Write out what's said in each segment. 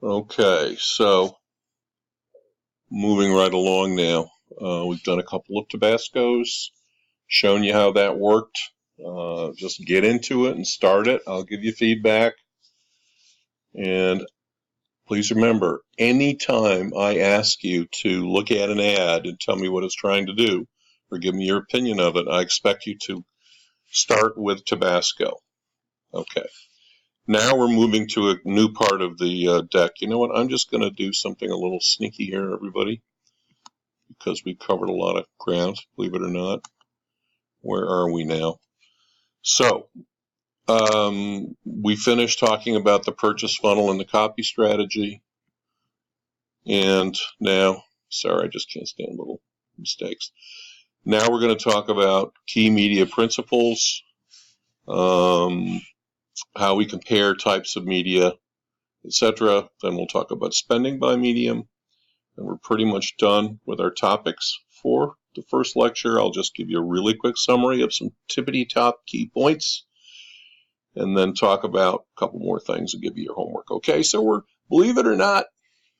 Okay, so moving right along now. We've done a couple of Tabascos, shown you how that worked. Just get into it and start it. I'll give you feedback. And please remember, anytime I ask you to look at an ad and tell me what it's trying to do, or give me your opinion of it, I expect you to start with Tabasco. Okay. Now we're moving to a new part of the deck. You know what? I'm just going to do something a little sneaky here, everybody, because we covered a lot of ground, believe it or not. Where are we now? So we finished talking about the purchase funnel and the copy strategy. And now, sorry, I just can't stand little mistakes. Now we're going to talk about key media principles, how we compare types of media, etc. Then we'll talk about spending by medium. And we're pretty much done with our topics for the first lecture. I'll just give you a really quick summary of some tippity-top key points, and then talk about a couple more things and give you your homework. Okay, so believe it or not,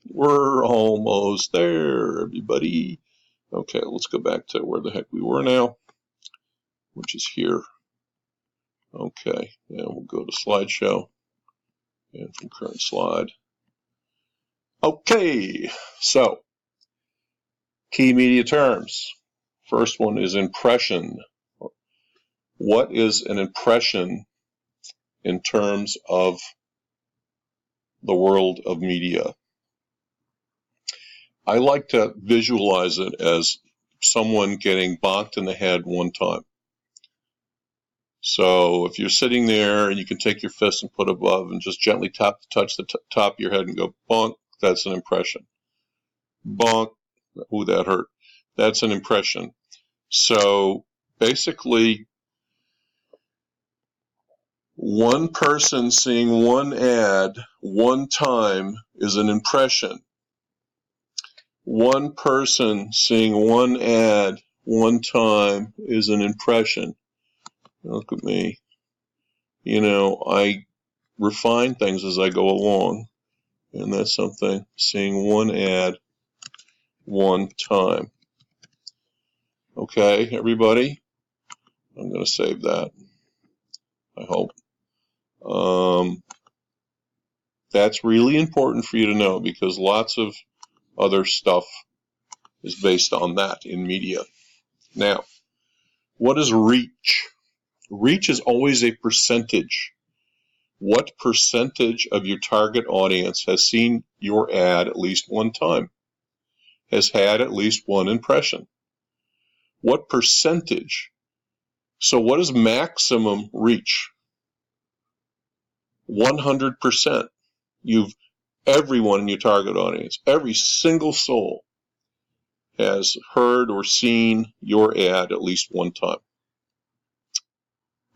we're almost there, everybody. Okay, let's go back to where the heck we were now, which is here. Okay, and we'll go to slideshow, and from current slide. Okay, so key media terms. First one is impression. What is an impression in terms of the world of media? I like to visualize it as someone getting bonked in the head one time. So if you're sitting there and you can take your fist and put above and just gently touch the top of your head and go bonk, that's an impression. Bonk, ooh, that hurt. That's an impression. So basically, one person seeing one ad one time is an impression. One person seeing one ad one time is an impression. Look at me. You know, I refine things as I go along, and that's something. Seeing one ad one time. Okay, everybody? I'm going to save that, I hope. That's really important for you to know, because lots of other stuff is based on that in media. Now, what is reach? Reach is always a percentage. What percentage of your target audience has seen your ad at least one time? Has had at least one impression? What percentage? So what is maximum reach? 100%. Everyone in your target audience, every single soul, has heard or seen your ad at least one time.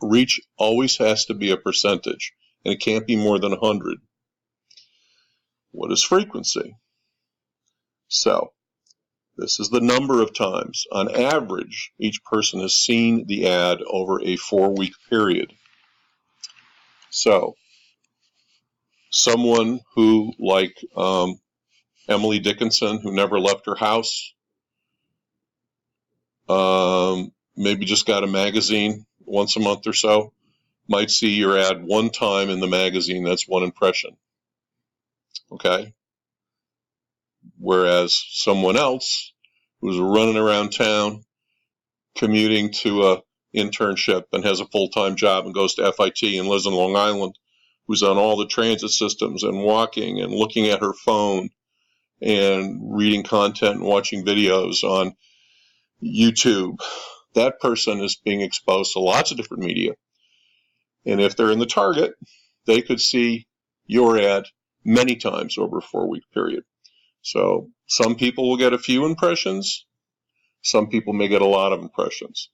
Reach always has to be a percentage, and it can't be more than 100. What is frequency? So, this is the number of times, on average, each person has seen the ad over a 4-week period. So, someone who, like Emily Dickinson, who never left her house, maybe just got a magazine once a month or so, might see your ad one time in the magazine. That's one impression. Okay? Whereas someone else who's running around town, commuting to a internship and has a full-time job and goes to FIT and lives in Long Island, who's on all the transit systems and walking and looking at her phone and reading content and watching videos on YouTube, that person is being exposed to lots of different media. And if they're in the target, they could see your ad many times over a 4-week period. So some people will get a few impressions. Some people may get a lot of impressions.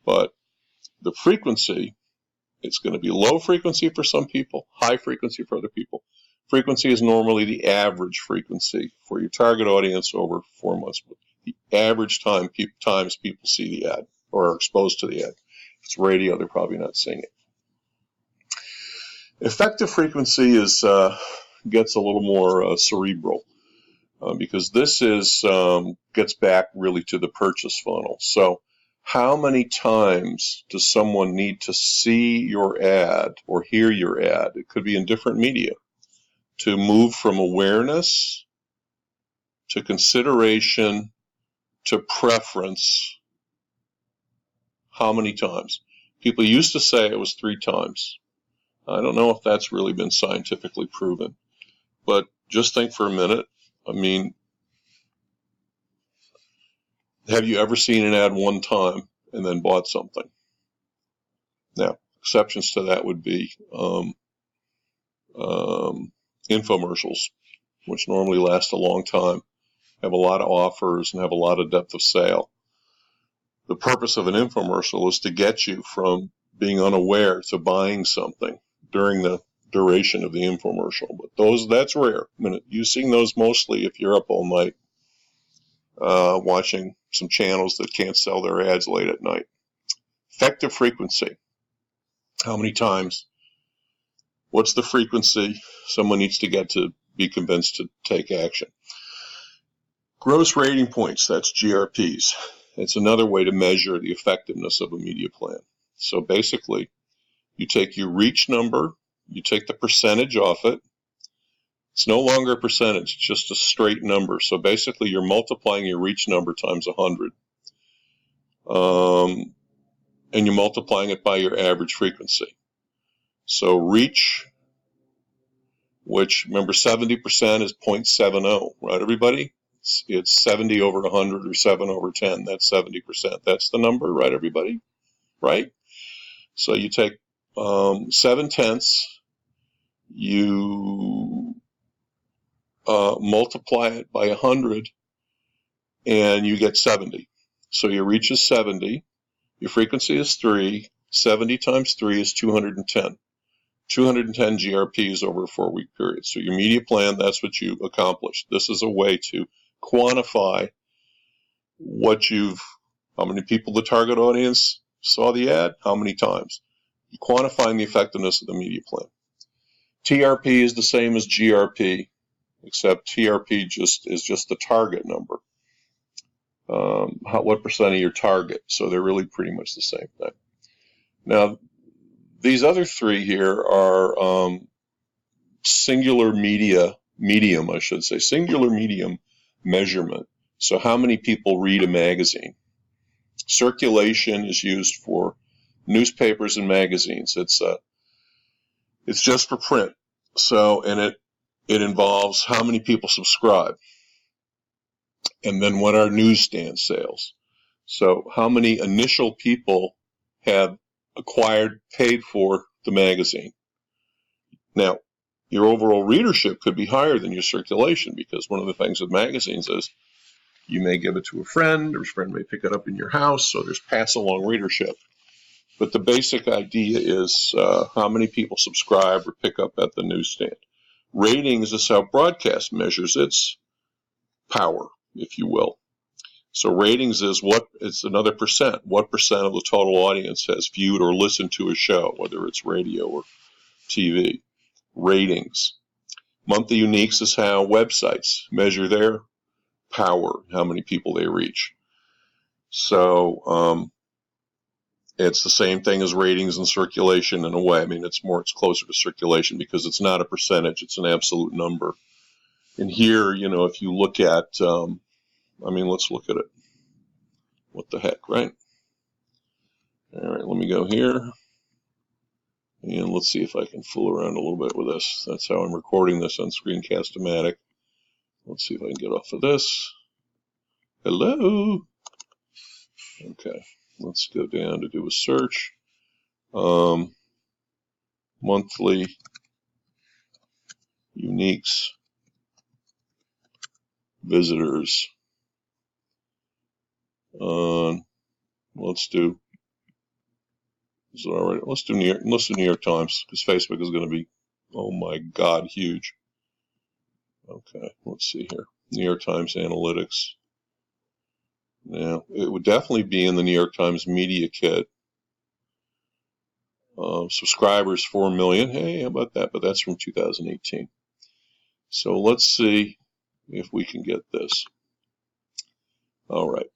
But the frequency, it's going to be low frequency for some people, high frequency for other people. Frequency is normally the average frequency for your target audience over 4 months. The average times people see the ad or are exposed to the ad. If it's radio, they're probably not seeing it. Effective frequency is gets a little more cerebral because this is gets back really to the purchase funnel. So how many times does someone need to see your ad or hear your ad? It could be in different media to move from awareness to consideration to preference. How many times? People used to say it was 3 times. I don't know if that's really been scientifically proven, but just think for a minute. I mean, have you ever seen an ad 1 time and then bought something? Now, exceptions to that would be infomercials, which normally last a long time, have a lot of offers, and have a lot of depth of sale. The purpose of an infomercial is to get you from being unaware to buying something during the duration of the infomercial. But that's rare. I mean, you're seeing those mostly if you're up all night watching some channels that can't sell their ads late at night. Effective frequency. How many times? What's the frequency someone needs to get to be convinced to take action? Gross rating points, that's GRPs. It's another way to measure the effectiveness of a media plan. So basically, you take your reach number, you take the percentage off it. It's no longer a percentage, it's just a straight number. So basically, you're multiplying your reach number times 100. And you're multiplying it by your average frequency. So reach, which remember 70% is 0.70, right, everybody? It's 70 over 100 or 7 over 10. That's 70%. That's the number, right, everybody? Right? So you take 7/10, you multiply it by 100, and you get 70. So your reach is 70. Your frequency is 3. 70 times 3 is 210. 210 GRPs over a 4-week period. So your media plan, that's what you accomplished. This is a way to quantify how many people the target audience saw the ad, how many times. You're quantifying the effectiveness of the media plan. TRP is the same as GRP, except TRP is just the target number. What percent of your target? So they're really pretty much the same thing. Now, these other 3 here are singular medium measurement. So how many people read a magazine? Circulation is used for newspapers and magazines. It's just for print. So, and it involves how many people subscribe. And then what are newsstand sales? So how many initial people have paid for the magazine? Now, your overall readership could be higher than your circulation, because one of the things with magazines is you may give it to a friend, or a friend may pick it up in your house, so there's pass-along readership. But the basic idea is how many people subscribe or pick up at the newsstand. Ratings is how broadcast measures its power, if you will. So ratings is it's another percent. What percent of the total audience has viewed or listened to a show, whether it's radio or TV? Ratings. Monthly uniques is how websites measure their power, how many people they reach. So it's the same thing as ratings and circulation in a way. I mean, it's closer to circulation because it's not a percentage, it's an absolute number. And here, if you look at, let's look at it. What the heck, right? All right, let me go here. And let's see if I can fool around a little bit with this. That's how I'm recording this on Screencast-O-Matic. Let's see if I can get off of this. Hello? Okay, let's go down to do a search. Monthly uniques, visitors. Let's do. Is it all right? Let's do New York Times, because Facebook is going to be, oh my God, huge. Okay, let's see here. New York Times Analytics. Now, it would definitely be in the New York Times Media Kit. Subscribers 4 million. Hey, how about that? But that's from 2018. So let's see if we can get this. All right.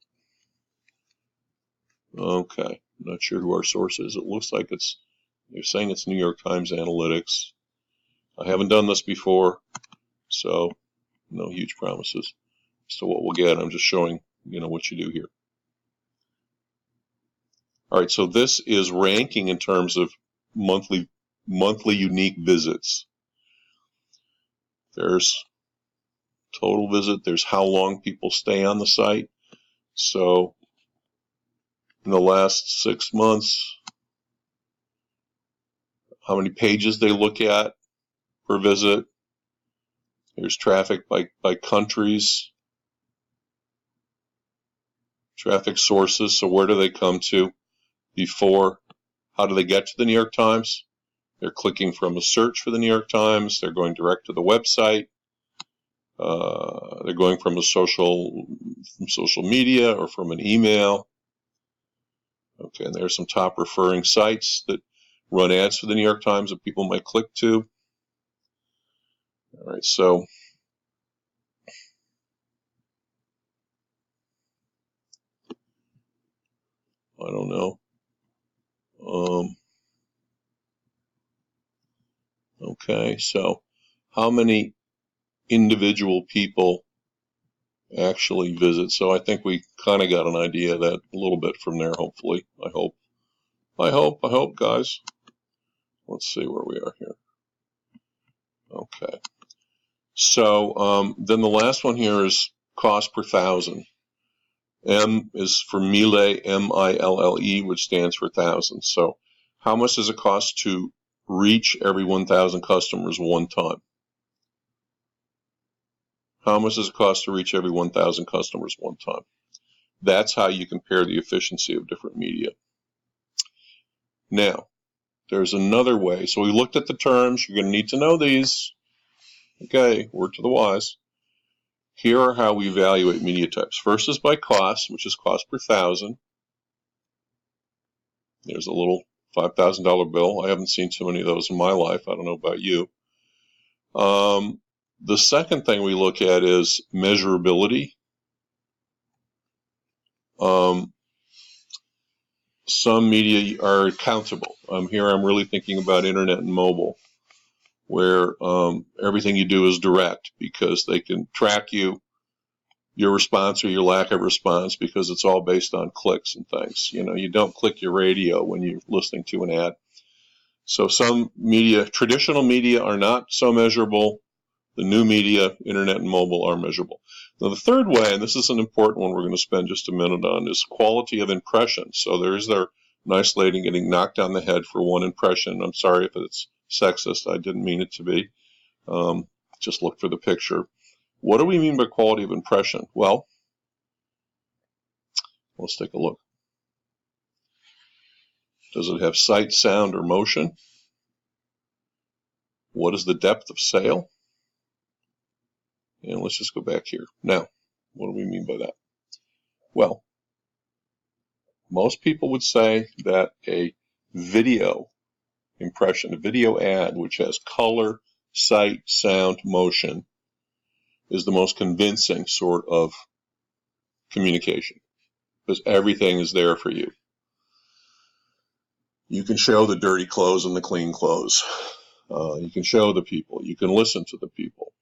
Okay. I'm not sure who our source is. It looks like they're saying it's New York Times Analytics. I haven't done this before, so no huge promises as to what we'll get. I'm just showing, what you do here. All right, so this is ranking in terms of monthly unique visits. There's total visit. There's how long people stay on the site. So in the last 6 months, how many pages they look at per visit. There's traffic by countries, traffic sources. So where do they come to before? How do they get to the New York Times? They're clicking from a search for the New York Times. They're going direct to the website. They're going from social media or from an email. Okay, and there's some top referring sites that run ads for the New York Times that people might click to. All right, so I don't know. Okay, so how many individual people actually visit? So I think we kind of got an idea of that a little bit from there, hopefully. I hope, guys. Let's see where we are here. Okay. So then the last one here is cost per thousand. M is for Mille, M-I-L-L-E, which stands for thousand. So how much does it cost to reach every 1,000 customers one time? How much does it cost to reach every 1,000 customers one time? That's how you compare the efficiency of different media. Now, there's another way. So we looked at the terms. You're going to need to know these. Okay, word to the wise. Here are how we evaluate media types. First is by cost, which is cost per thousand. There's a little $5,000 bill. I haven't seen too many of those in my life. I don't know about you. The second thing we look at is measurability. Some media are accountable. Here I'm really thinking about internet and mobile, where everything you do is direct because they can track you, your response or your lack of response, because it's all based on clicks and things. You don't click your radio when you're listening to an ad. So some media, traditional media, are not so measurable. The new media, internet and mobile, are measurable. Now the third way, and this is an important one we're going to spend just a minute on, is quality of impression. So there's their nice lady getting knocked on the head for one impression. I'm sorry if it's sexist. I didn't mean it to be. Just look for the picture. What do we mean by quality of impression? Well, let's take a look. Does it have sight, sound, or motion? What is the depth of sale? And let's just go back here. Now, what do we mean by that? Well, most people would say that a video impression, a video ad, which has color, sight, sound, motion, is the most convincing sort of communication, because everything is there for you. You can show the dirty clothes and the clean clothes. You can show the people. You can listen to the people.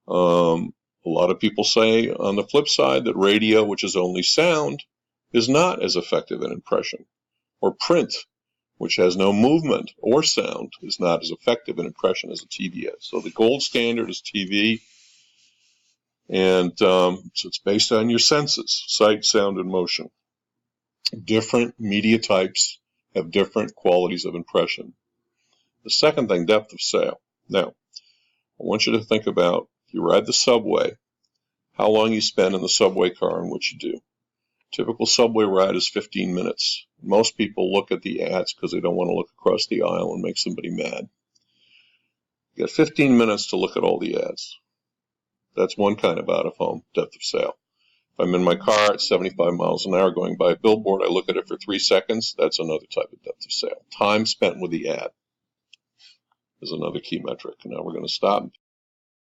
A lot of people say on the flip side that radio, which is only sound, is not as effective an impression. Or print, which has no movement or sound, is not as effective an impression as a TV ad. So the gold standard is TV, and so it's based on your senses, sight, sound, and motion. Different media types have different qualities of impression. The second thing, depth of sale. Now, I want you to think about, if you ride the subway, how long you spend in the subway car and what you do. Typical subway ride is 15 minutes. Most people look at the ads because they don't want to look across the aisle and make somebody mad. You got 15 minutes to look at all the ads. That's one kind of out-of-home depth of sale. If I'm in my car at 75 miles an hour going by a billboard, I look at it for 3 seconds. That's another type of depth of sale. Time spent with the ad is another key metric. Now we're going to stop.